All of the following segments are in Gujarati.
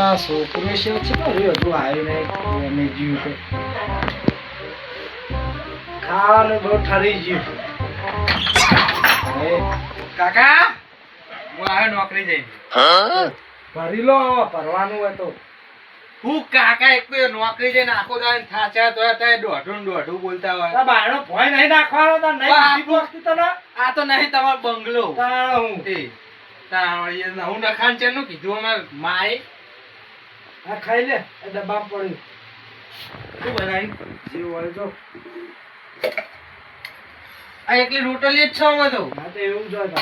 છોકરો છે હજુ આવ્યું નહીં અમે જીવ તો ખાવાનું બહુ ઠરી ગયું. કાકા હું આવ્યો નોકરી જઈને. ભરી લો ભરવાનું હોય તો હું કાકા એક તો નોકરી જઈને આખો દાડો થાચા તો થાય દોઢું બોલતા હોય. બાયનો ભોય નહીં નાખવાનો તો નહીં બુદ્ધિ પહોંચતી તને. આ તો નહીં તમારો બંગલો. તાણ હું હું નખાણ છે નું કીધું અમાર માએ. આ ખાઈ લે એ ડબ્બામાં પડ્યું શું બનાવી જીવ હોય જો. આ એકલી રોટલી જ છો અમે તો. હા તો એવું જ હોય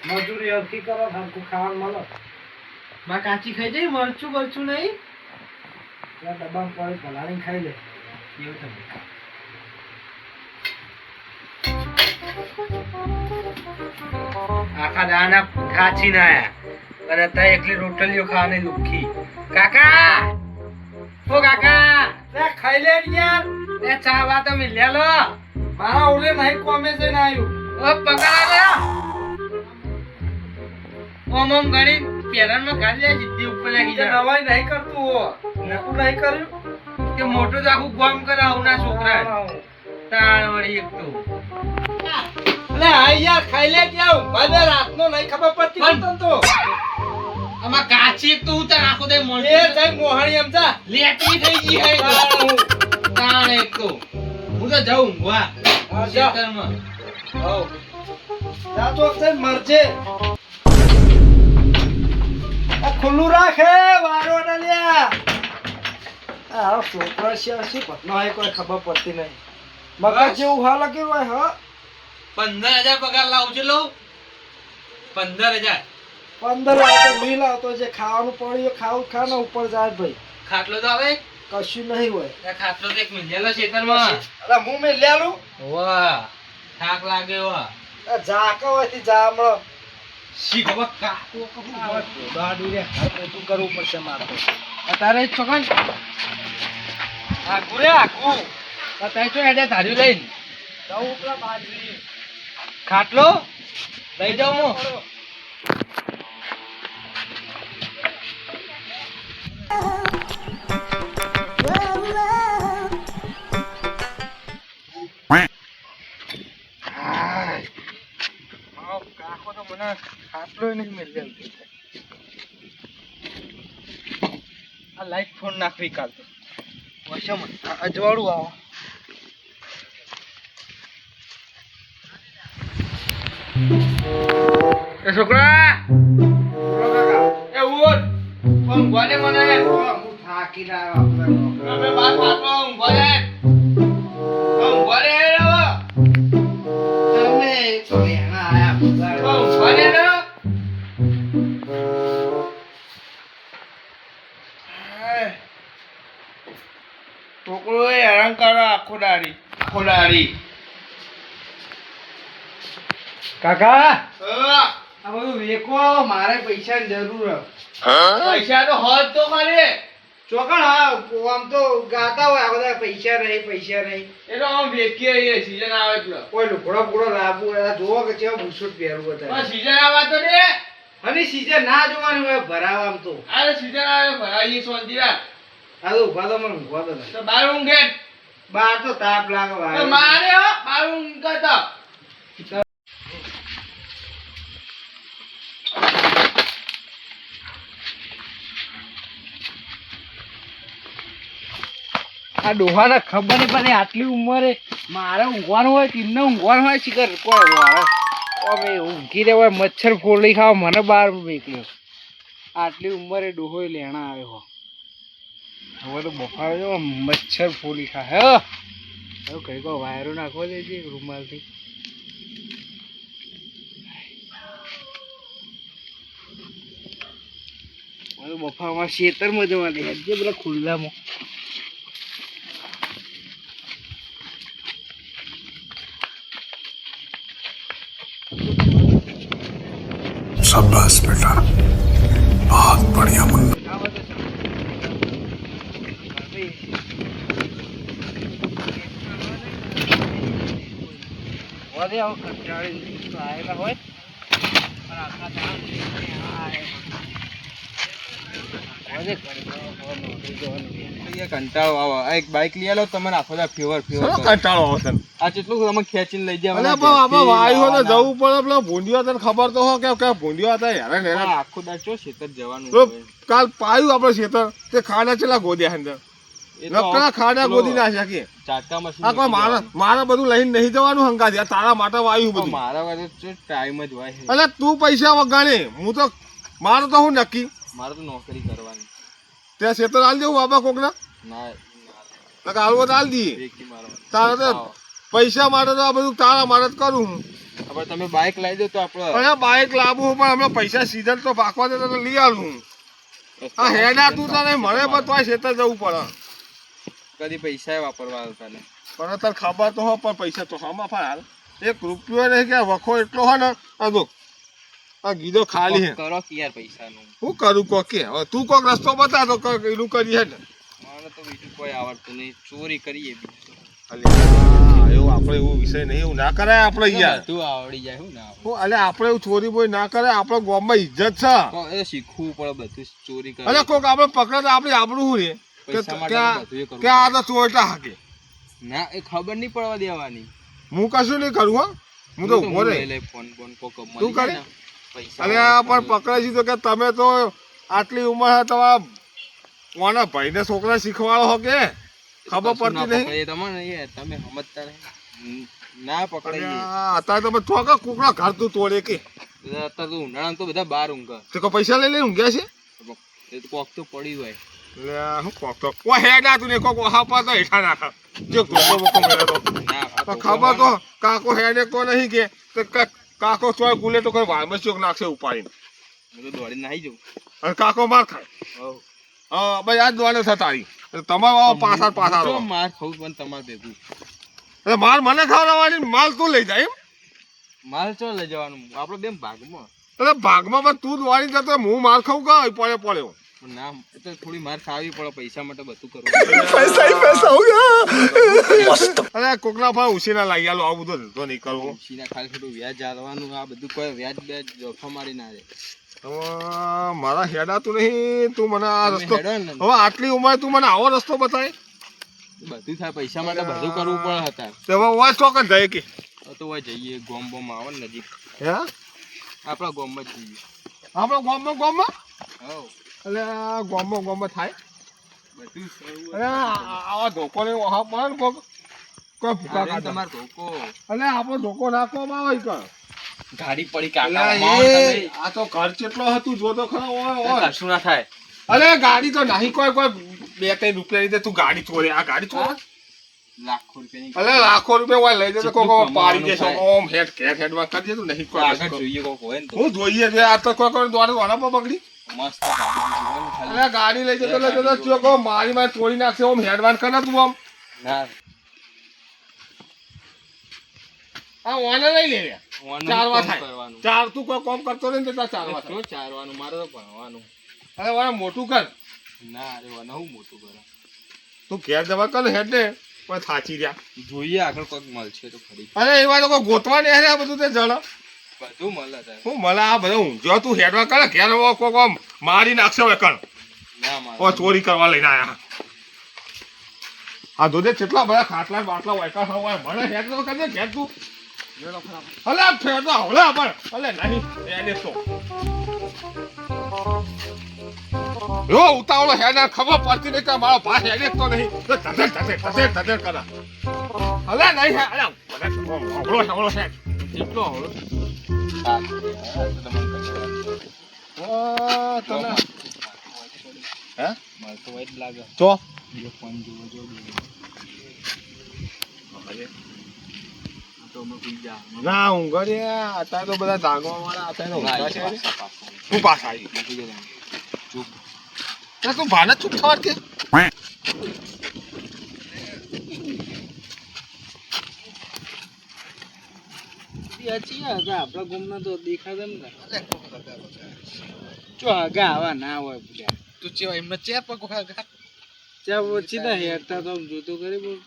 મજૂરી હરખી કરો હરખું ખાવાનું મળે. માં કાચી ખાઈ જાય મરચું બરચું નહીં. ડબ્બામાં પડે ભલાણી ખાઈ લે. એવું તમે આખા દાના ખાચી ના આયા અને ત્યાં એકલી રોટલીઓ ખાવાની લુખી. કાકા ઓ કાકા લે ખાઈ લે યાર. એ ચા વા તો મિલ્યા લો. મારા ઓલે નહીં કોમે છે ને આવ્યું. ઓ પકડા લે ઓમ ઓમ ગણી પેરનમાં ગાડી જાય જીતી ઉપર લાગી જાય. નવાઈ નહીં કરતું હો નકું નહીં કર્યું કે મોટું જ આખું ગામ કરે આવના છોકરા તાણ વળી એક તો. અલે આ યાર ખાઈ લે ક્યાં ભાઈ રાતનો નહીં ખબર પડતી તને તો. આમાં કાચી એક તો ઉતાર આખો દે મોણ એ જઈ મોહણી એમ જા લેટી થઈ ગઈ હે તો. તાણ એક તો હું તો જાઉં વાહ જા. ખેતરમાં. હો જા તો છે મરજે. આ ખુલ્લું રાખે વારો ના લ્યા. આ છોકરા છે શું પતનો હે કોઈ ખબર પડતી નહીં. મગજ જેવું હાલ કેવું હોય હા. 15,000 પગાર લાવજો લો. 15,000 15 વાગે મિલ આવતો છે ખાવાનું પડ્યું ખાવું ખા ને ઉપર જાય ભાઈ. ખાટલો તો આવે કશું નહીં હોય. આ ખાટલો તો એક મિલેલો ખેતરમાં. અરે હું મેં લેલું વાહ થાક લાગે વાહ. આ ઝાકો હોયથી જા હમણાં શી ખબર કાકો દાડી રે તું કરવું પડશે મારે તો. અત્યારે છોકન આકુ રે આકુ અત્યારે તો હેડે ધાર્યું લઈને જાઉં પેલા બાજરી ખાટલો લઈ જાઉં હું. કાકો તો મને ખાટલો નહીં મળ્યો. આ લાઈટ ફોન નાખવી કાઢતો અજવાળું આવો. એ છોકરા એ ઉઠ ઊંઘવા દે મને. હું થાકી લાવ્યો અમે બાર ખાટલો ઊંઘવા દે ઊંઘવા દે હવે. તમે તો એના આયા ઊંઘવા દે ને. છોકરો હેરાન કરો આખો દાડી. કાકા હા આ બધું વેકો મારે પૈસાની જરૂર પૈસા તો હોત તો ખરી. ચોકણ હા આમ તો ગાતા હોય આ બધા પૈસા નહીં એ તો આમ વેચીએ આવીએ સીઝન આવે એટલે. કોઈ લુકડો બુકડો લાવવું હોય જોવો કે કેવો બુશૂટ પહેરવું બધા સીઝન આવે તો દે. અને સીઝન ના જોવાનું હોય ભરાવા આમ તો આ સીઝન આવે ભરાઈ શાંતિ રાખ. આ તો ઉભા તો મને ઊંઘવા દો તો બાર ઊંઘે બહાર તો તાપ લાગે તો ભાઈ મારે હો બાર ઊંઘ કરતા. આ ડોહાને ખબર નહીં પડે આટલી ઉંમરે મારે ઊંઘવાનું હોય તેમને ઊંઘવાનું હોય શિખર કોઈ મારે અમે ઊંઘી રે હોય મચ્છર ફોડી ખાવા મને બહાર નીકળ્યો આટલી ઉંમરે ડોહો લેણા આવ્યો હવે તો બફારો જો મચ્છર ફોડી ખા હે હવે કઈ કહો વાયરો નાખવા દેજે રૂમાલથી હવે બફામાં ખેતરમાં જવા દે જે પેલા ખુલ્લામાં शाबाश बेटा बहुत बढ़िया मुन्ना આવેલા હોય પણ આખા ડાયરેક્ટ નોકરી જવાનું છે. કંટાળો આવે આ એક બાઈક લઈ આલો તમને આખો દા ફેવર શેનો કંટાળો આવે તને? આ કેટલું તમે ખેંચીને લઈ જાવ અલે પણ આપણે વાયુ ને જવું પડે. પેલા ભૂંડિયો તને ખબર તો હો કે ભૂંડિયો હતા હેરાન હેરાન. આખો દા ચો ખેતર જવાનું તો કાલ પાયું આપણે ખેતર તે ખાડા ચેલા ગોદ્યા અંદર નકરા ખાડા ગોદી નાખ્યા કે ચાકા મશીન આ કોઈ મારા બધું લઈને નહીં જવાનું હંગાથી. આ તારા માટે વાયુ બધું. મારા વાળે ટાઈમ જ હોય છે. અલે તું પૈસા વગાડે હું તો મારે તો હું નક્કી મારે તો નોકરી કરવાની. ત્યાં ખેતર હાલ દેવું બાબા કોકના ના હાલવો તો હાલ દઈએ. વેકી મારવાની. તારે તો પૈસા માટે તો આ બધું તારા માટે જ કરું હું. હવે તમે બાઈક લાવી દો તો આપણે અને બાઈક લાવું પણ હમણાં પૈસા સીઝન તો પાકવા દે તો લઈ આવું હું. આ હેડા તું તને મળે પણ તોય ખેતર જવું પડે. કદી પૈસા વાપરવા આવતા ને પણ તને ખબર તો હો પણ પૈસા તો હમાં હાલ 1 રૂપિયો નહીં કે વખો એટલો હોય ને. આ જો આ ગીધો ખાલી હે. કરો કે યાર પૈસાનું હું કરું કોક કે હવે તું કોક રસ્તો બતા તો એનું કરી હે ને. મને તો બીજું કોઈ આવડતું નહીં. ચોરી કરીએ બીજું એવું આપણે એવું વિષય નહીં. એવું ના કરાય આપણે યાર. તું આવડી જાય હું ના હું અલે આપણે એવું ચોરી બોય ના કરે. આપણે ગામમાં ઇજ્જત છે. એ શીખવું પડે બધું ચોરી કરે. અલે કોક આપણે પકડે તો આપણી આબરૂ શું રે પૈસા માટે બધું કરવું. કે આ તો ચોરટા હાકે. ના એ ખબર નહીં પડવા દેવાની. હું કશું નહીં કરું હો. હું તો ઉભો રે. લઈ ફોન ફોન કોક તું કરે? પૈસા અરે આ પણ પકડાય છે તો કે તમે તો આટલી ઉંમર હે તમારા કોના ભાઈને છોકરા શીખવાડો હો કે ખબર પડતી નહીં. તમને તમે સમજતા નહીં. ના પકડાય અત્યારે તમે ચોકા કુકડા ઘર તું તોડે કે અત્યારે તો ઉનાળામાં તો બધા બાર ઊંઘે. તે કોઈ પૈસા લઈ લઈને ઊંઘ્યા છે. એ તો કોક તો પડ્યું હોય. લે હું કોક તો ઓ હેડા તું ને કોક ઓહા પા તો હેઠા નાખા જો ધોકો બોકો મેળે તો ના ખબર તો કાકો હેડે કો નહીં કે કાકો ચોય ગુલે તો કોઈ વાળમાં ચોક નાખશે ઉપાડીને. હું તો દોડીને નાહી જાઉં. અને કાકો માર ખાય. હા ભાઈ આ જ દોડે છે તારી. તમારો પાછા તો માર ખાવું પણ તમારે ભેગું. એટલે માર મને ખાવડાવવાની માલ તું લઈ જાય એમ. માલ ચો લઈ જવાનું આપણે બેમ ભાગમાં. એટલે ભાગમાં પણ તું દોડી જતો હું માર ખાઉં કા પડ્યો. ના એ તો થોડી માર ખાવી પડે. પૈસા માટે બધું કરવું. પૈસા હો ગયા. અરે કોકના ભાઈ ઉસીના લાગી આલો આવું બધું ધંધો નહીં કરવો. સીના ખાલી ખોટું વ્યાજ આલવાનું. આ બધું કોઈ વ્યાજ બે જોખમ મારી ના દે. હવે મારા હેડા તું નહીં. તું મને આ તમે રસ્તો હેડો ને. હવે આટલી ઉંમર તું મને આવો રસ્તો બતાય. બધું થાય પૈસા માટે બધું કરવું પડે હતા. તો હવે વાય ચોકન જાય કે તો હોય જઈએ ગોમ બોમ આવે ને નજીક. હે આપણા ગોમમાં જ જઈએ. આપણે ગામમાં હવ એટલે ગામમાં થાય. બધું અરે આવા ધોકો ને વહા પડે ને કોક કોઈ ભૂકા કાઢે. તમારે ધોકો એટલે આપણો ધોકો નાખવામાં આવે કે ગાડી પડી એટલે કાકા. આ તો ઘર કેટલો હતું જો તો ખરો ઓય કશું ના થાય. અરે ગાડી તો નહીં કોઈ 2-3 રૂપિયા લીધે તું ગાડી ચોરે. આ ગાડી ચોરે લાખો રૂપિયાની અરે લાખો રૂપિયા હોય લઈ જતો કોક પાડી દેશે. કમાવાનું ઓમ હેડમાં કરી દે તું નહીં કોઈ આગળ જોઈએ કોક હોય ને તો હું જોઈએ છે આ તો કોઈ દોડા પર પકડી. મસ્ત ગાડી જોવાનું ખાલી. અરે ગાડી લઈ જતો જો કો મારી માં ચોરી નાખશે. ઓમ હેડવાન કરે તું આમ ના આ વાને લઈ લે રે. ઓનું ચારવા કામ થાય. કરવાનું. ચાર તું કોઈ કામ કરતો નહીં તો તાર ચારવા થાય. શું ચારવાનું? મારે તો ભણવાનું. અરે વાને મોટું કર. ના અરે વાના હું મોટું કરું. તું ઘેર જવા કર હેડ ને પણ થાચી રહ્યા. જોઈએ આગળ કોઈક મળશે તો ખરી. અરે એવા લોકો ગોતવા ને આ બધું તે જળ બધું મળે સાહેબ. હું મને આ બધું ઊંઝો તું હેડવા કરે ઘેર કોક આમ મારી નાખશે હવે કર ના ઓ મારે ચોરી કરવા લઈને આયા. આ દોડે કેટલા બધા ખાટલા બાટલા વાયકા હોય મને હેડ તો કરજે ઘેર તું. હલે ફેરતો હવલા પણ હલે નહીં એને તો યો ઉતાવળો હેડ ખબર પડતી નહીં કે મારો ભાઈ હેડે તો નહીં તો ધધર કરા. હલે નહીં હે અરે હવળો હેડ કેટલો હવે તને હે મારે તો વાઈટ લાગે. તો બીજો ફોન જોવો જો તો અમે ભૂલી જા. ના ઊંઘે અત્યારે તો બધા જાગવા વાળા અત્યારે ઊંઘા છે. તું પાછા આવી તું ભાને ચૂપ થવા કે આપડા ગામના તો દેખાતા ને ચો આગા આવા ના હોય પૂજા. તું ચેવા એમને ચેર પર કોખા ત્યાં ઓછી ના હેરતા તો જોતો કરી બોલ.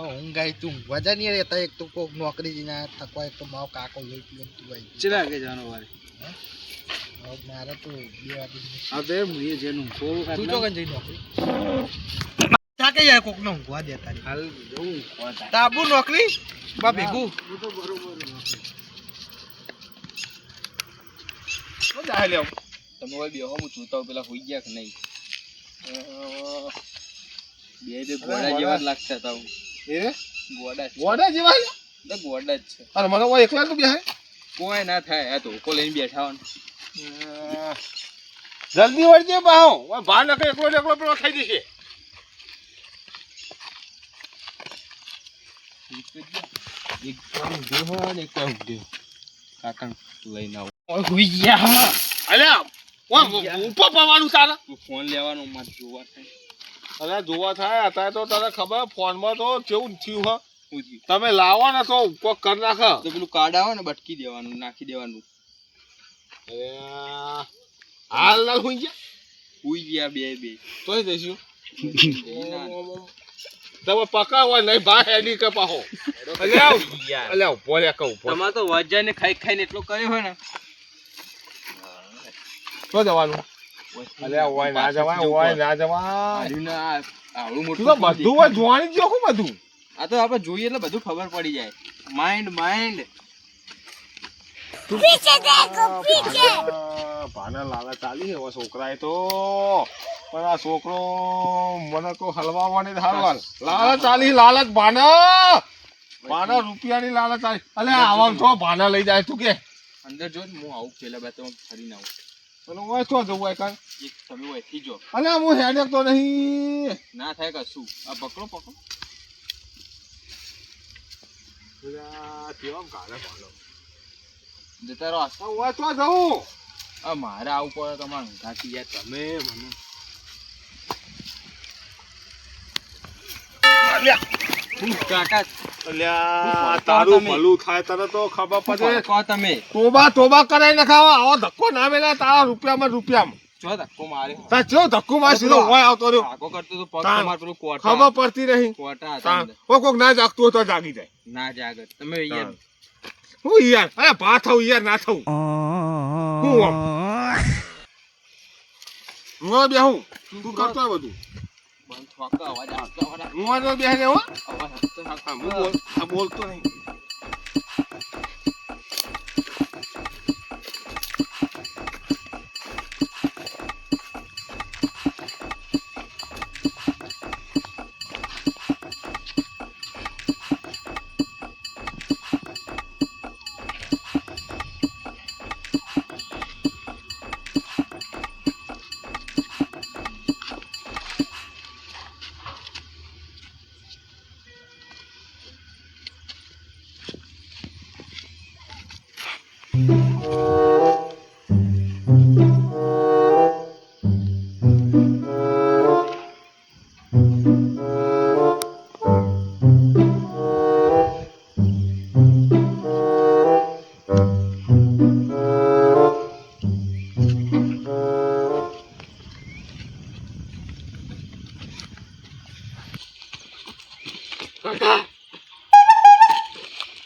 ઊંઘ આવી તું વજન નહીં રહેતા. એક તો કોક નોકરી જઈને થકવા એક તો મારો કાકો લઈ તું ભાઈ ચલા કે જવાનો વારે મારે તો 2 વાગે હા તે મુએ જેનું થોડું તું ચોકન જઈ નોકરી થાકે જાય કોક નો ઊંઘવા દેતા હાલ જવું કોતા તાબુ નોકરી બા ભેગું હું તો બરોબર શું જાય લ્યો તમે હોય બેહો હું જોતા પેલા હોઈ ગયા કે નહીં બે ગોડા જેવા જ લાગતા હતા એ ગોડા જ ગોડા જેવા છે? છે ગોડા જ છે અને મને કોઈ એકલા નું બેહાય કોઈ ના થાય આ ધોકો લઈને બેઠા હોય જલ્દી વળજે બાહો ઓય ભા નકે એકલો ને એકલો પેલો ખાઈ દેશે એક કોણ દેહો ને એક કોણ દેહો કાકા લઈને આવો ઓય હોઈ ગયા અલ્યા ઓય ઉપર પાવાનું તારા ફોન લેવાનો માર જોવા થાય અલ્યા જોવા થાય અત્યારે તો તને ખબર ફોનમાં તો કેવું થયું હ પૂછી તમે લાવો ને તો કોક કર નાખ તો પેલું કાર્ડ આવે ને બટકી દેવાનું નાખી દેવાનું હાલ ના હોઈ ગયા હુઈ ગયા બે તોય જઈશું તમે પકા હોય નહીં ભા હેડી કે પાહો અલ્યા ઉભો રે કહું તમારે તો વજન ને ખાઈ ખાઈને એટલો કર્યો હોય ને તો જવાનું અલ્યા ઓય ના જવાય ઓય ના જવાય આવ્યું ને આવડું તું મોટું તો બધું હોય જોવાની જ જોખું બધું આ તો આપણે જોઈએ એટલે બધું ખબર પડી જાય માઇન્ડ ભાના લાલા ચાલી છે એવા છોકરા તો પણ આ છોકરો મને તો હલવાવાની હાલવા લાલા ચાલી લાલચ ભાના રૂપિયાની લાલચ ચાલી અલે આવા તો ભાના લઈ જાય તું કે અંદર જો ને હું આવું પેલા બે તો ફરીને આવું અને ઓય તો જવું હોય કાં એક તમે ઓયથી જો અલે હું હેડેક તો નહીં ના થાય કશું આ પકડો કેવા ગાલે ભાનો જતા રહો ઓય તો જવું આ મારે આવું પડે તમારે ઊંઘાથી યાર તમે મને કાકા અલ્યા તારું ભલું થાય તને તો ખબર પડે કહો તમે તોબા કરાઈ નખાવા આવો ધક્કો ના મેલા તારા રૂપિયામાં જો ધક્કો મારે તા ચો ધક્કો માર સીધો હોય આવતો રહ્યો આગો કરતો તો પગ તાન. તમાર પેલું કોટા ખબર પડતી નહીં કોટા હતા તા અંદર. ઓ કોક ના જાગતું હોય તો જાગી જાય ના જાગત તમે યાર હું યાર અરે ભા થવું યાર ના થવું હું આમ હું બે હું તું કરતો હોય બધું બંધ થોકા અવાજ આવતો વાળા હું આ બે ને હો અવાજ આવતો હા, હું બોલતો નહીં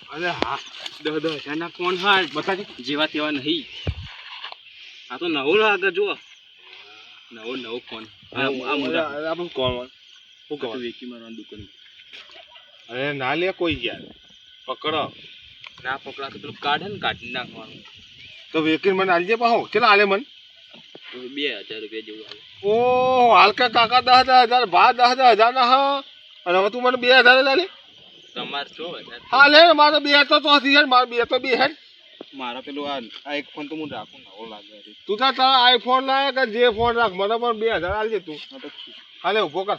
અરે હા 10,000 ના કોણ હા બતાજે જેવા તેવા નહીં આ તો નવો લાગે જો નવો ફોન આ મુરા આપણે કોણ હું તો કહું વેકી મારવાનું દુકાન અરે ના લે કોઈ યાર પકડો ના પકડા તો પેલું કાઢે ને કાઢી નાખવાનું તો વેકીન મને આલજે પાહો કેટલા આલે મને તો 2,000 રૂપિયા જેવું આવે ઓ હાલકા કાકા 10,000 ભા 10,000 ના હા અને હવે તું મને 2,000 જ આલે તમારે શું વધારે હા લે મારો બે તો હતી યાર મારો બે તો બે હેડ મારા પેલું આ એક ફોન તો હું રાખું નવો લાગે છે તું તારા આઈફોન લાય કે જે ફોન રાખ મને પણ 2,000 આલજે તું હા તો હાલે ઉભો કર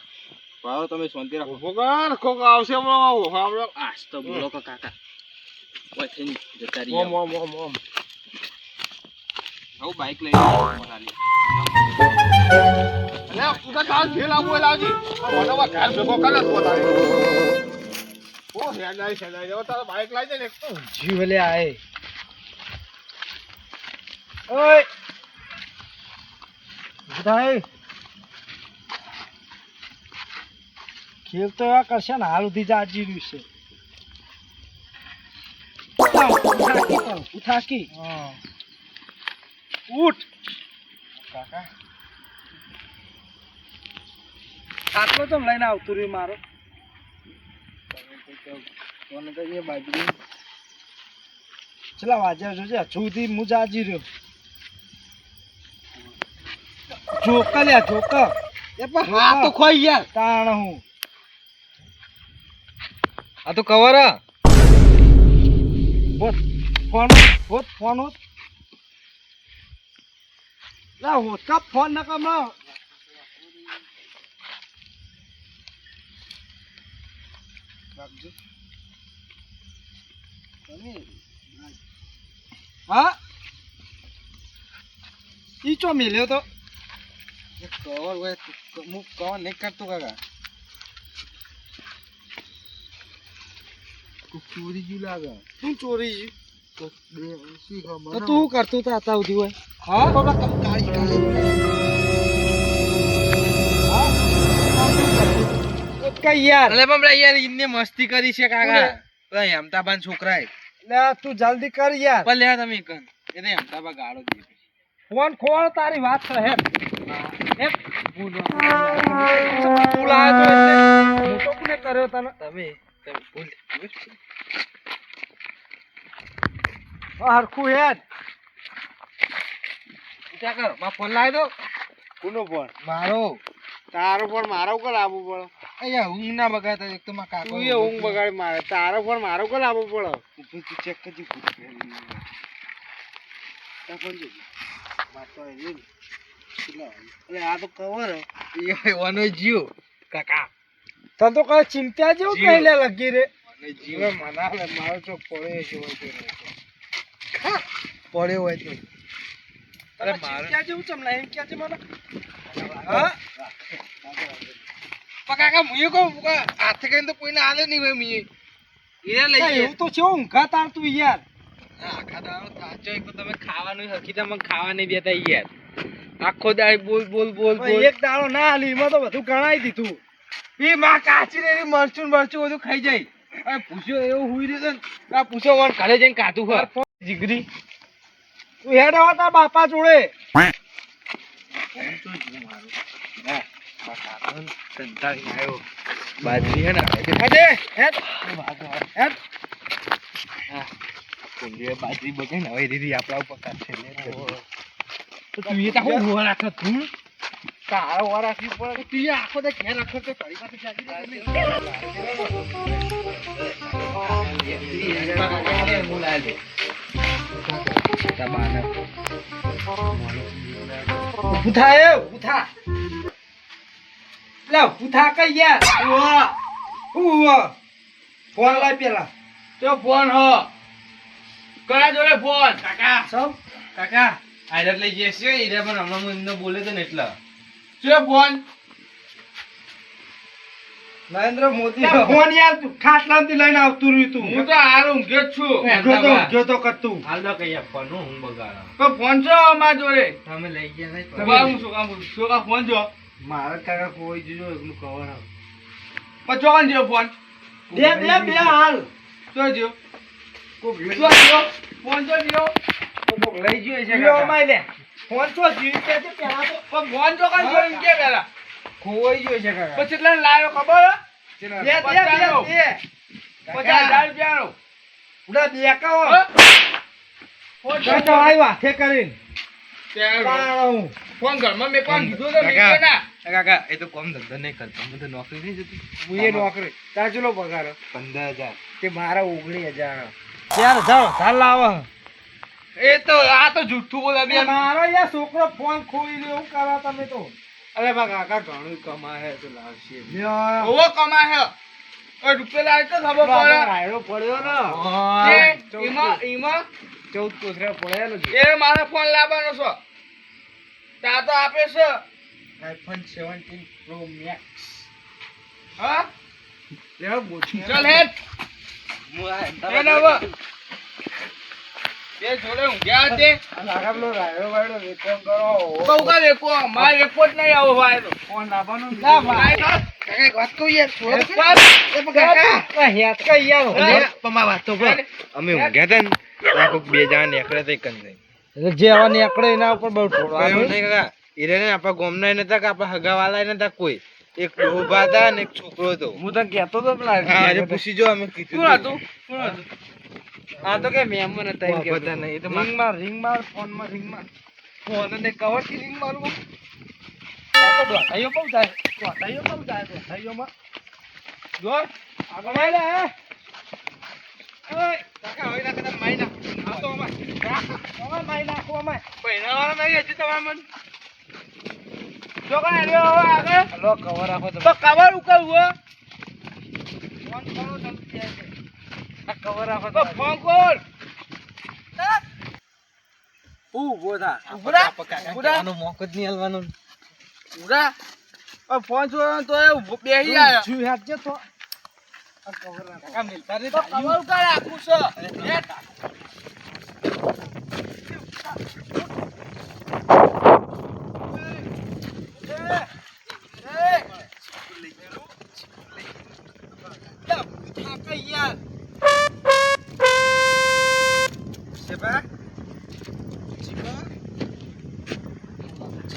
ભાવ તમે શાંતિ રાખો ઉભો કર કોક આવશે હમણાં આજ તો બોલો કાકા ઓય થઈને જતા રહી ઓમ ઓમ ઓમ ઓમ હું બાઈક લઈને ફોન આલી અલે તું તો કાલ ફેલ આવું એ લાવજી મને વા ઘર ભેગો કરે તો તારે ઓ હેડાઈ જાવ તારા બાઈક લાવી દે ને જીવ લે આય ઓય બધાય ખેલ તો એવા કરશે ને હાલ સુધી જાજી રહ્યું છે ઉઠાકી હા ઉઠ કાકા આટલો તો લઈને આવતું રહ્યું મારો કોને તો એ બાજુ ચલા વાજ્યા જોજે હજુ સુધી હું જાજી રહ્યો જોકા લ્યા જોકા એ પણ હા તો ખોઈ યાર તાણ હું આ તો કવર ફોન લા હોત કા ફોન ના કામ ના રાખજો હા ઈ ચો મેલ્યો તો કવર હોય હું કવર નહીં કરતો કાકા ચોરી ગયું લાગે શું ચોરી તો શું તું કરતું તા હતા સુધી હોય હા બાબા કાળી કઈ યાર અલે બમડા યાર ઇમને મસ્તી કરી છે કાકા પેલા હેમતાબાન છોકરાએ લે તું જલ્દી કર યાર પણ લે તમે કન એને હેમતાબા ગાળો દે ફોન ખોળ તારી વાત છે હેમ હેમ બોલાયો તો એટલે મોટો કોને કર્યો તને તમે બોલ હરખું હેડ ઉઠા કર માં ફોન લાવી દો કોનો ફોન મારો તારો ફોન મારો કર આવવું પડે અહીંયા ઊંઘ ના બગાડતા એક તો માં કાકો તું એ ઊંઘ બગાડ મારે તારો ફોન મારો કર આવવું પડે તું ચેક કરજી આ તો કવર એ વનો જીઓ કાકા તને તો કઈ ચિંતા જેવું કઈ લે લગી રે વનો જીઓ મના લે મારો ચોક પડ્યો છે પડ્યો હોય તો અરે ચિંતા જેવું ચમ ના એમ ક્યાં છે મને હા પણ કાકા મુએ કહું હાથે કઈને તો કોઈને આલે નહીં હોય મુએ એને લઈ જાય એવું તો છે ઊંઘા તાર તું યાર આખા દાડો થાચો એક તો તમે ખાવાનું હકીતા મને ખાવા નહીં દેતા યાર આખો દાડી બોલ બોલ બોલ બોલ એક દાડો ના આલી એમાં તો બધું ગણાઈ દીધું એ માં કાચી રે મરચું બધું ખાઈ જાય અરે પૂછ્યો એવું હુઈ રહ્યો ને આ પૂછો વન ઘરે જઈને કાતું ખા જીગરી તું હેડ આવા તાર બાપા જોડે બાજરી હે ને હેડ હેડ હેડ બાજરી બગાઈ ને હવે દીદી આપણા ઉપર કાઢશે તો તું એ તો હું હોવા રાખે તું તારો વાર રાખવી પડે તું એ આખો દે ઘેર રાખો તો તારી પાસે ઉઠા એ ઉઠા લે ઉઠા કઈ યાર ફોન લાય પેલા તો ફોન હો કયા જોડે ફોન કાકા સમ કાકા આઈડર લઈ જશે ઈરે પણ હમણાં હું એમને બોલે તો ને એટલા શું ફોન નરેન્દ્ર મોદી ફોન યાર ખાટલામાંથી લઈને આવતું રહ્યું તું હું તો હાલ ઊંઘ્યો જ છું જો તો કરતું હાલ તો કઈ ફોન હું બગાડા તો ફોન છો અમારા જોડે તમે લઈ ગયા નહીં હું શું કામ ફોન જો મારા કાકા કોઈ જોજો એકલું કવર આવ પણ ચોકન જો ફોન બે હાલ તો જો કોક લઈ જો ફોન જો જીઓ કોક લઈ ગયો છે ગયો માય લે ફોન તો જીવી કે છે પેલા તો પણ ફોન ચોકન જો એમ કે પેલા ખોવાઈ ગયો છે કાકા પછી એટલા લાવ્યો ખબર બે 50,000 રૂપિયાનો ઉડા દેકાઓ ફોન તો આવી વાથે કરીને ત્યાં તારું ફોન ઘરમાં મેં કોણ કીધું તો મેં કાકા. ના કાકા એ તો કોમ ધંધો નહીં કરતો હું તો નોકરી નહીં જતી હું એ નોકરી તાર ચલો પગાર 15,000 તે મારા 19,000 4,000 લાવો એ તો આ તો જૂઠું બોલે બે મારો યાર છોકરો ફોન ખોઈ લ્યો એવું કરવા તમે તો અરે બા કાકા ઘણું કમાય તો લાવશે ઓવો કમાય હે ઓય રૂપિયા લાવે તો ખબર પડે રાયડો પડ્યો ને એ ઈમાં 14 કોથરા પડેલો છે એ મારો ફોન લાવવાનો છો તા તો આપે છે iPhone 17 Pro Max હા લેવા બોછી ચાલ હેડ હેડ હવે બે જોડે ઊંઘ્યા તે લાગાબલો રાયડો વાયડો વેચમ કરો બહુ કા દેખો માર એકો જ નહીં આવો ભાઈ તો ફોન લાવવાનો ના ભાઈ કાકા એક વાત કહું યાર કાકા હેત કઈ યાર પમા વાત તો કહો અમે ઊંઘ્યા હતા ને આ કોક બે જણા નીકળ્યા હતા એક જ એટલે જે આવા નીકળે એના ઉપર બહુ થોડો એવું નહીં કાકા હીરે ને આપણા ગોમના નતા કે આપણા હગાવાલા નતા કોઈ એક ડોબા હતા ને એક છોકરો હતો હું તો કહેતો તો પેલા હા એને પૂછી જો અમે કીધું શું હતું આ તો કે મહેમાન હતા એમ બધા કહેતો. નહીં એ તો રિંગ માર ફોનમાં રિંગ માર ફોન અને કવર થી ring મારું દોઢાઈઓ બહુ જાય દોઢાઈઓમાં જો આગળ આય લે ઓય કાકા હવે ના કદા માઈ નાખ આ તો અમાર હવે માઈ નાખો અમાય પહેરાવાળા નહીં હજી તમારા મન જો કાંઈ રહ્યો હવે આગળ હલો કવર રાખો તો કવર ઉકળવું ફોન કરો જલ્દી આવે આ કવર રાખો તો ફોન કોલ ઊભો થા ઉભરા કહેવાનો મોકો જ નહીં હાલવાનો ઉભરા ફોન જોયો તો એ ઉભો બેહી આયો જીવ હેડજે તો આ કવર રાખો કાકા મિલતા નહીં તો કવર ઉકળ રાખું છે હેઠ.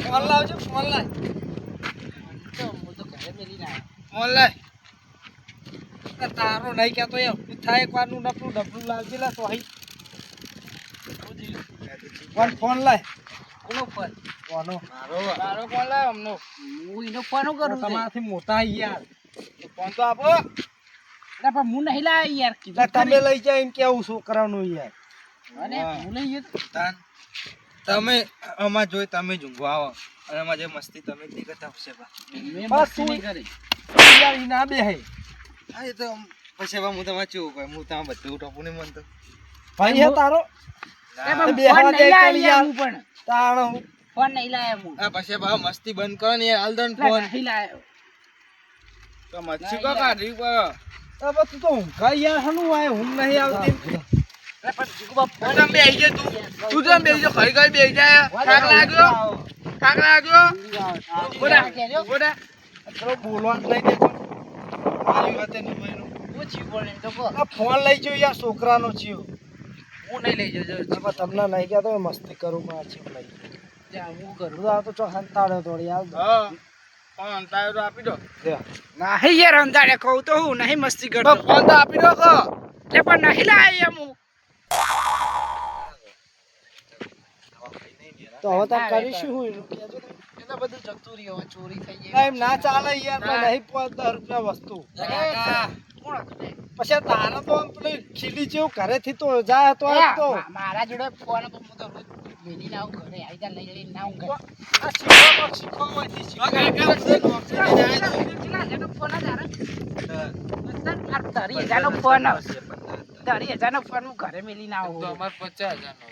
ફોન લાવજો ફોન લાય ફોન લાય તારો નહીં કહેતો એ થાય એક વારનું ડબલું ડબલું લાવજે લા તો અહીં ફોન લાય કોનો ફોન કોનો તારો ફોન લાય અમનો હું એનો ફોન કરું તમારાથી મોટા યાર ફોન તો આપો અરે પણ હું નહીં લાવ્યો યાર કીધું એટલે તમે લઈ જાય એમ કેવું છોકરાનું યાર અને હું નહીં ગયો તાન તમે અમાર જોઈ તમે જ ઊંઘવા આવો અને અમાર જે મસ્તી તમે જ નહીં કરતા હશે બા મેં બસ મસ્તી નહીં કરી યાર ઈ ના બેહે હા એ તો પછી બા હું તમારે ચેવું ભાઈ હું તમારે બધું ટોપું નહીં માનતો ભાઈ હે તારો એ પણ બે ફોન હાથ નહીં એક લાવ્યો યાર. હું પણ તાણો ફોન નહીં લાવ્યો હું હા પછી બા મસ્તી બંધ કરો ને યાર હાલ દો ને એટલે ફોન નહીં લાવ્યો તો મચ્છી કો કાઢી પડો હવે તું તો ઊંઘા યાર હનું આય ઊંઘ નહીં આવતી અરે પણ જીગુબા ફોન તમે બેહી જા તું તો બેહી જા ખરી ખરી બેહી જા થાક લાગ્યો બોલા બોલા અત્યારે બોલવા જ નહીં દેતો મારી વાતે નહીં બન્યું હું જીવ બોલે તો કહો આ ફોન લઈ જો યાર છોકરાનો જીવ હું નહીં લઈ જજો હવે તમને નહીં કહેતો એ મસ્તી કરું માં જીવ લઈ જા હું કરું બધું આ તો ચો હંતાડ્યો થોડી યાર હા ફોન તારે તો આપી દો નહીં યાર અંધારે કહું તો હું નહીં મસ્તી કરતો ફોન તો આપી દો કો એટલે પણ નહીં લાવ્યો હું તો હવે તાર કરીશું હું એનું કહેજો ને. એટલે બધું જતું રહ્યું હવે ચોરી થઈ ગઈ એમ ના ચાલે યાર પણ નહીં 5-10 રૂપિયા વસ્તુ કોણ હતું તે? પછી તારા તો આમ પેલી ખીલી જેવું ઘરેથી તો જાય તો આજ તો મારા જોડે ફોન હતો હું તો રોજ મેલીને આવું ઘરે આવી ત્યાં લઈ લઈને ના ઊંઘે આ શીખવા હોયથી એનો ફોન જ હારે. આ 30,000 નો ફોન 30,000 નો ફોન હું ઘરે મેલીને આવું અમાર 50,000 નો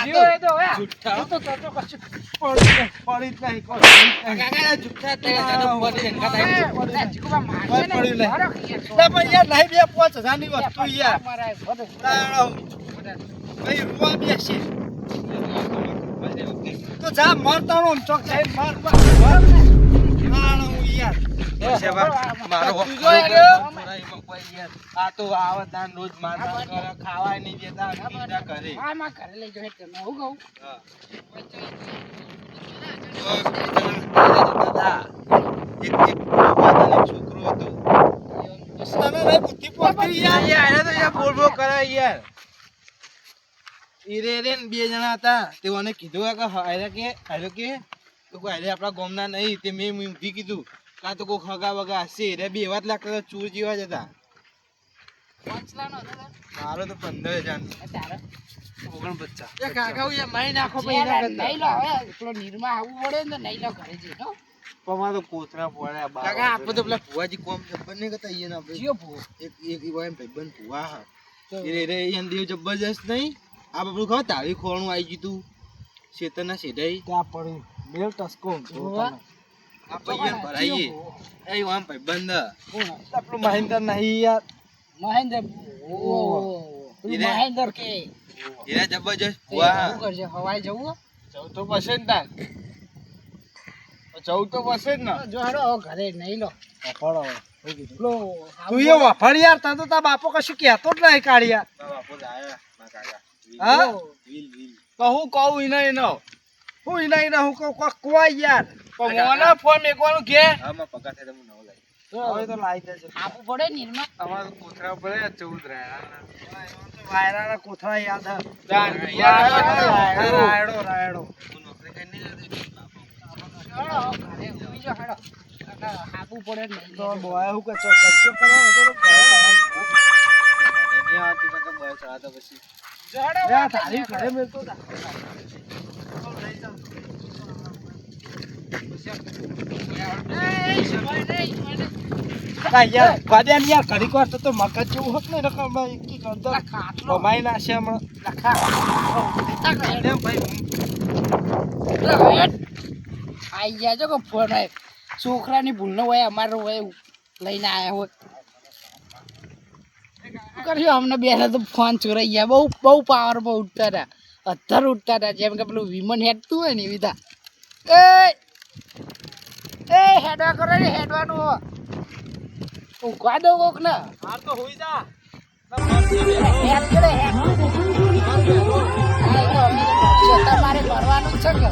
જીવો એ તો હવે તું તો કશું પડી જ નહીં કોઈ કાકા જુઠ્ઠા થાય ફોન જીગુબા મારશે ને પડ્યું લે. મારો ખીયાર એટલે પણ યાર નહીં બે 5,000 ની વસ્તુ યાર મારા બધું તાણો. ભાઈ રૂવા બેસી તો જા મર તાણો આમ ચોક જાય માર તાણો યાર મારો તું જો યાર. આ તો આવા દાન રોજ મારતા કરે ખાવાય નહીં દેતા પીતા કરે હા માં ઘરે લઈ જાઓ એટલે હું કહું એક પોતાનો છોકરો હતો તને નહીં બુદ્ધિ પહોંચતી યાર એને તો યાર બોલ બોલ કરે યાર ઈરે રે ને બે જણા હતા તેઓને કીધું કે હારે કે તો કોઈ હારે આપણા ગામના નહીં તે મેં ઊંધી કીધું કાં તો કોઈ ખગા વગા હશે રે બે વાત લાગતા ચોર જેવા જ હતા પંચલાનો હતો ને? મારો તો 15,000 તારે 49 કાકા યાર મારી નાખો યાર, નહીં લો હવે પેલો નીરમાં આવવું પડે ને તો નહીં લો ઘરે જઈને હો. પમાતો કોતરા પડ્યા કાકા આપણે તો પેલા ભુવાજી કોમ જબ્બર નહીં કરતા ઈયન આપણે જીઓ ભૂ. એક એક ઈ ભાઈ ભાઈબંધ ભુવા હા રે રે ઈયન દેવ જબરજસ્ત નહીં આ બાપડું ખબર તાળી ખોળનું આવી ગયું તું શેતરના શેઢાઈ ત્યાં પડ્યું મેલ ટસકો હોવા. આ પૈયન ભરાઈએ એ આમ ભાઈબંધ આપણું મહેન્દ્ર નહીં યાર મહેન્દ્ર ઓહો. પેલું હીરા. મહેન્દ્ર કે હીરા જબરજસ્ત ભુવા શું કરશે હવાઈ જવું હો? જવું તો પડશે ને તાર જવું તો પડશે જ ને જો હેડો હવે ઘરે નહીં લો પડો પેલો તું એ વાફર યાર તને તો તાર બાપો કશું કહેતો જ નહીં કાઢ્યા બાપો લાયા મા કાકા હા વીલ વીલ કહું એને હું કહું કોઈ યાર પણ મોને ફોન મેકવાનું કે આમાં પગાર થાય તો હું નવો લાવી. હવે તો લાવી દેજો આપવું પડે ને નિર્મા. અમારે તો કોથળા પડે 14 રહ્યા વાયરાના કોથળા યાદ હે રાયડો હું નોકરી કરીને નહીં જતો. હેડો, ઘરે ઊભી જાઓ, હેડો. આપવું પડે ને. તો બોય હું કચો કરવાનો તો બોય નહીં આવતી કાકા બોય ચડાવતા પછી. તારી ઘરે મેલતો તા યાર ગાડિયા યાર ઘડીક વાર તો મગજ જેવું હોત ને રકમ એકી કરતા ભમાઈ નાશે હમણાં આઈ ગયા છો કે ફોન આવ્યો છોકરાની ભૂલનો હોય અમારો હોય લઈને આયા હોય શું કર્યું અમને બેને તો ફોન ચોરાઈ ગયા બહુ પાવરમાં ઉઠતા હતા અત્યારે ઉઠતા હતા જેમ કે પેલું વિમન હેડતું હોય ને એવી એ હેડવા કરો ને હેડવાનું ઊંઘવા દો કોક ને હાર તો હોઈ જા હેડ કરે હેડ તમારે ભરવાનું છે કે